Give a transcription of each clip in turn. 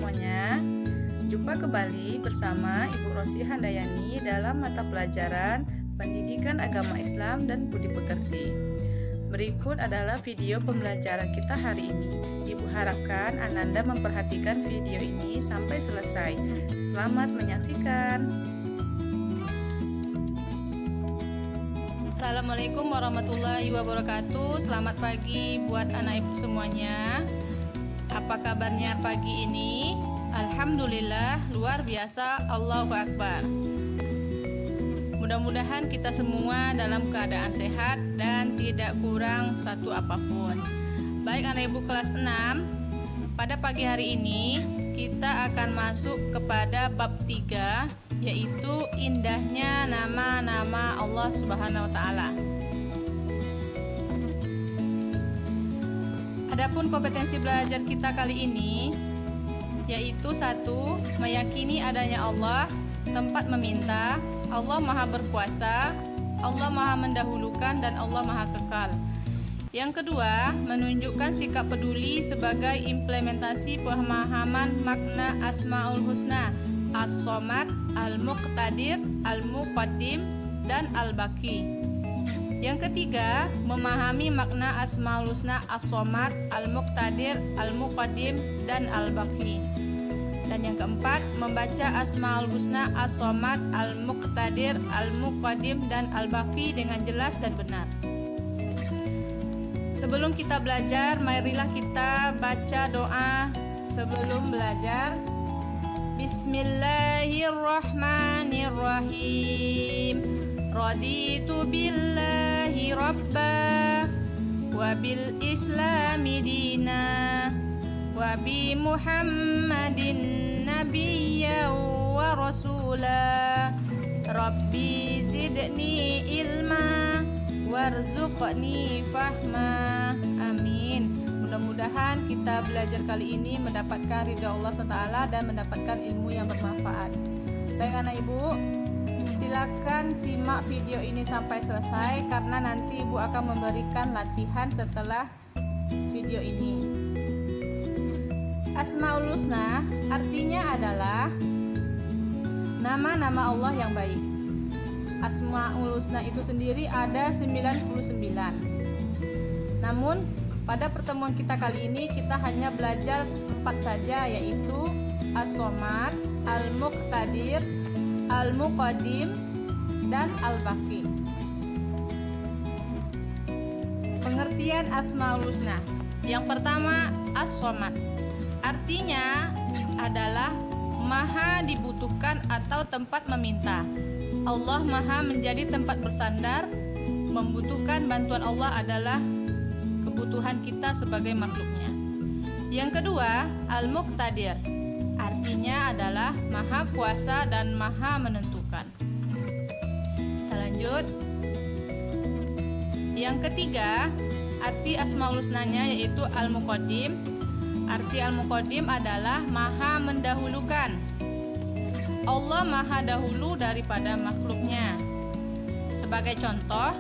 semuanya. Jumpa kembali bersama Ibu Rosi Handayani dalam mata pelajaran Pendidikan Agama Islam dan Budi Pekerti. Berikut adalah video pembelajaran kita hari ini. Ibu harapkan Ananda memperhatikan video ini sampai selesai. Selamat menyaksikan. Assalamualaikum warahmatullahi wabarakatuh. Selamat pagi buat anak ibu semuanya. Apa kabarnya pagi ini? Alhamdulillah, luar biasa, Allahu Akbar. Mudah-mudahan kita semua dalam keadaan sehat dan tidak kurang satu apapun. Baik anak ibu kelas 6, pada pagi hari ini kita akan masuk kepada bab 3, yaitu indahnya nama-nama Allah Subhanahu wa Ta'ala. Adapun kompetensi belajar kita kali ini yaitu 1. Meyakini adanya Allah, tempat meminta, Allah Maha Berkuasa, Allah Maha Mendahulukan, dan Allah Maha Kekal. Yang kedua, menunjukkan sikap peduli sebagai implementasi pemahaman makna Asmaul Husna, As-Somad, Al-Muqtadir, Al-Muqaddim, dan Al-Baqi. Yang ketiga, memahami makna Asmaul Husna, As-Somad, Al-Muqtadir, Al-Muqaddim, dan Al-Baqi. Dan yang keempat, membaca Asmaul Husna, As-Somad, Al-Muqtadir, Al-Muqaddim, dan Al-Baqi dengan jelas dan benar. Sebelum kita belajar, marilah kita baca doa sebelum belajar. Bismillahirrahmanirrahim. Raditu billahi rabba wa bil islami dina wa bi muhammadin nabiyya wa rasula. Rabbi zidni ilma warzuqni fahma. Amin. Mudah-mudahan kita belajar kali ini mendapatkan ridha Allah SWT dan mendapatkan ilmu yang bermanfaat. Baik anak ibu, silakan simak video ini sampai selesai karena nanti ibu akan memberikan latihan setelah video ini. Asmaul Husna artinya adalah nama-nama Allah yang baik. Asmaul Husna itu sendiri ada 99. Namun pada pertemuan kita kali ini kita hanya belajar 4 saja, yaitu As-Somad, Al-Muqtadir, Al-Muqaddim, dan Al-Baqi. Pengertian Asmaul Husna. Yang pertama, As-Somad. Artinya adalah maha dibutuhkan atau tempat meminta. Allah maha menjadi tempat bersandar. Membutuhkan bantuan Allah adalah kebutuhan kita sebagai makhluknya. Yang kedua, Al-Muqtadir. Artinya adalah maha kuasa dan maha menentukan. Kita lanjut. Yang ketiga, arti Asmaul Husnanya yaitu Al-Muqaddim. Arti Al-Muqaddim adalah maha mendahulukan. Allah maha dahulu daripada makhluknya. Sebagai contoh,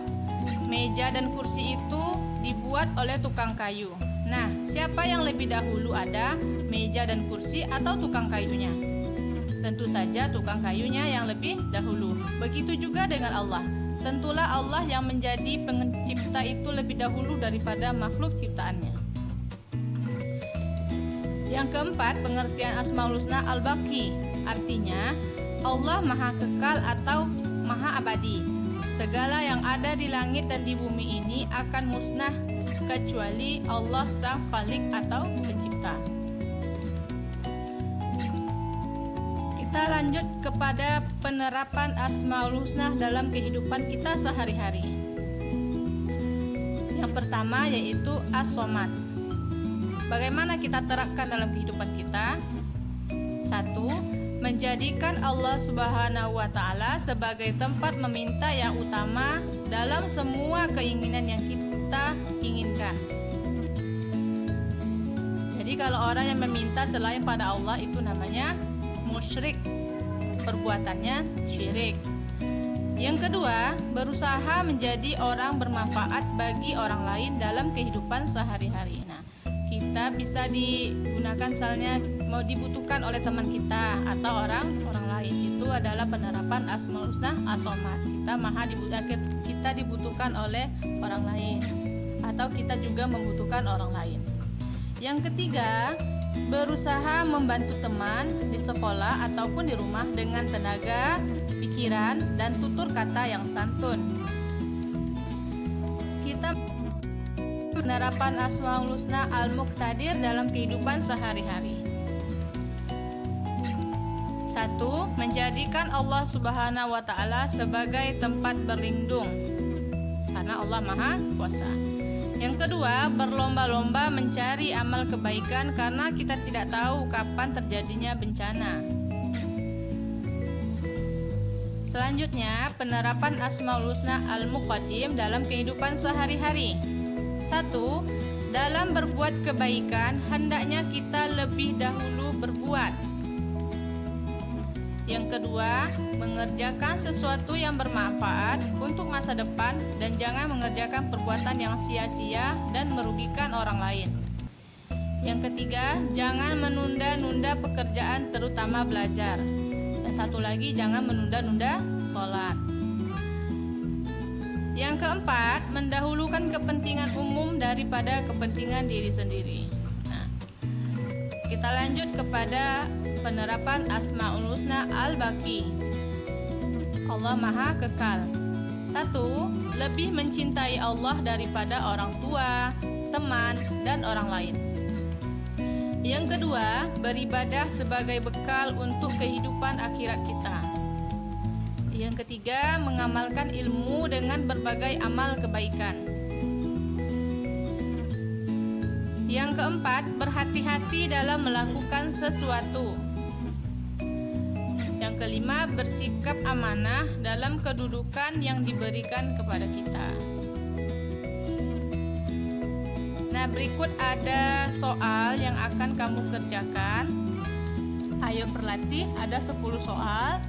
meja dan kursi itu dibuat oleh tukang kayu. Nah, siapa yang lebih dahulu ada, meja dan kursi atau tukang kayunya? Tentu saja tukang kayunya yang lebih dahulu. Begitu juga dengan Allah. Tentulah Allah yang menjadi pencipta itu lebih dahulu daripada makhluk ciptaannya. Yang keempat, pengertian Asmaul Husna Al-Baqi. Artinya, Allah maha kekal atau maha abadi. Segala yang ada di langit dan di bumi ini akan musnah kecuali Allah sang Khalik atau pencipta. Kita lanjut kepada penerapan Asmaul Husna dalam kehidupan kita sehari-hari. Yang pertama yaitu As-Somad. Bagaimana kita terapkan dalam kehidupan kita? 1. Menjadikan Allah Subhanahu wa Ta'ala sebagai tempat meminta yang utama dalam semua keinginan yang kita inginkan. Jadi kalau orang yang meminta selain pada Allah itu namanya musyrik, perbuatannya syirik. Yang kedua, berusaha menjadi orang bermanfaat bagi orang lain dalam kehidupan sehari-hari. Nah, kita bisa digunakan misalnya mau dibutuhkan oleh teman kita atau orang lain. Itu adalah penerapan Asmaul Husna As-Somad. Kita dibutuhkan oleh orang lain atau kita juga membutuhkan orang lain. Yang ketiga, berusaha membantu teman di sekolah ataupun di rumah dengan tenaga, pikiran, dan tutur kata yang santun. Kita penerapan Asmaul Husna Al-Muqtadir dalam kehidupan sehari-hari. 1. Menjadikan Allah Subhanahu wa Ta'ala sebagai tempat berlindung, karena Allah Maha Kuasa. Yang kedua, berlomba-lomba mencari amal kebaikan karena kita tidak tahu kapan terjadinya bencana. Selanjutnya, penerapan Asmaul Husna Al-Muqaddim dalam kehidupan sehari-hari. 1. Dalam berbuat kebaikan, hendaknya kita lebih dahulu berbuat. Yang kedua, mengerjakan sesuatu yang bermanfaat untuk masa depan dan jangan mengerjakan perbuatan yang sia-sia dan merugikan orang lain. Yang ketiga, jangan menunda-nunda pekerjaan terutama belajar. Dan satu lagi, jangan menunda-nunda sholat. Yang keempat, mendahulukan kepentingan umum daripada kepentingan diri sendiri. Nah, kita lanjut kepada penerapan Asmaul Husna Al-Baqi. Allah Maha Kekal. 1. Lebih mencintai Allah daripada orang tua, teman, dan orang lain. Yang kedua, beribadah sebagai bekal untuk kehidupan akhirat kita. Yang ketiga, mengamalkan ilmu dengan berbagai amal kebaikan. Yang keempat, berhati-hati dalam melakukan sesuatu. Yang kelima, bersikap amanah dalam kedudukan yang diberikan kepada kita. Nah, berikut ada soal yang akan kamu kerjakan. Ayo berlatih, ada 10 soal.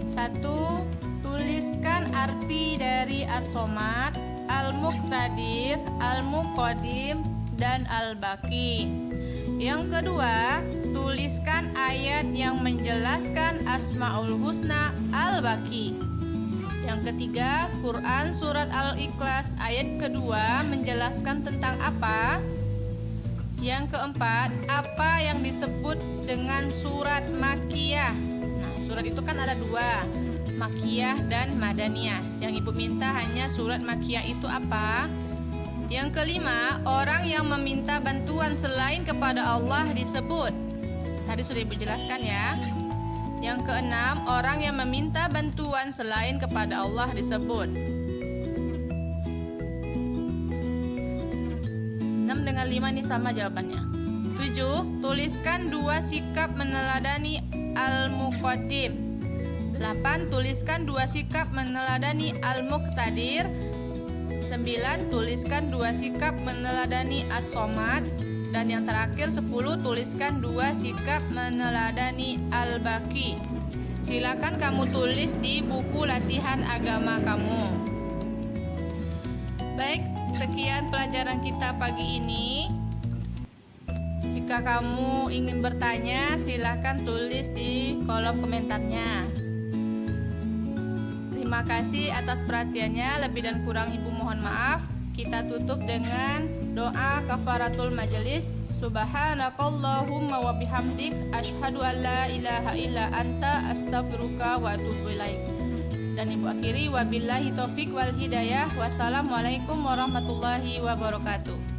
1. Tuliskan arti dari As-Somad, Al-Muqtadir, Al-Muqaddim, dan Al-Baqi. Yang kedua, tuliskan ayat yang menjelaskan Asmaul Husna Al-Baqi. Yang ketiga, Quran Surat Al-Ikhlas ayat kedua menjelaskan tentang apa? Yang keempat, apa yang disebut dengan surat Makkiyah? Nah, surat itu kan ada 2, Makkiyah dan Madaniyah. Yang ibu minta hanya surat Makkiyah itu apa? Yang kelima, orang yang meminta bantuan selain kepada Allah disebut. Tadi sudah ibu jelaskan ya. Yang keenam, orang yang meminta bantuan selain kepada Allah disebut. 6 dengan 5 ini sama jawabannya. 7. Tuliskan 2 sikap meneladani Al-Muqaddim. 8. Tuliskan 2 sikap meneladani Al-Muqtadir. 9. Tuliskan 2 sikap meneladani As-Somad. Dan yang terakhir 10. Tuliskan 2 sikap meneladani Al-Baqi. Silakan kamu tulis di buku latihan agama kamu. Baik, sekian pelajaran kita pagi ini. Jika kamu ingin bertanya, silakan tulis di kolom komentarnya. Terima kasih atas perhatiannya. Lebih dan kurang ibu mohon maaf. Kita tutup dengan doa kafaratul majelis. Subhanakallahumma wa bihamdik asyhadu an la ilaha illa anta astaghfiruka wa atubu ilaik. Dan ibu akhiri wabillahi taufik wal hidayah. Wassalamualaikum warahmatullahi wabarakatuh.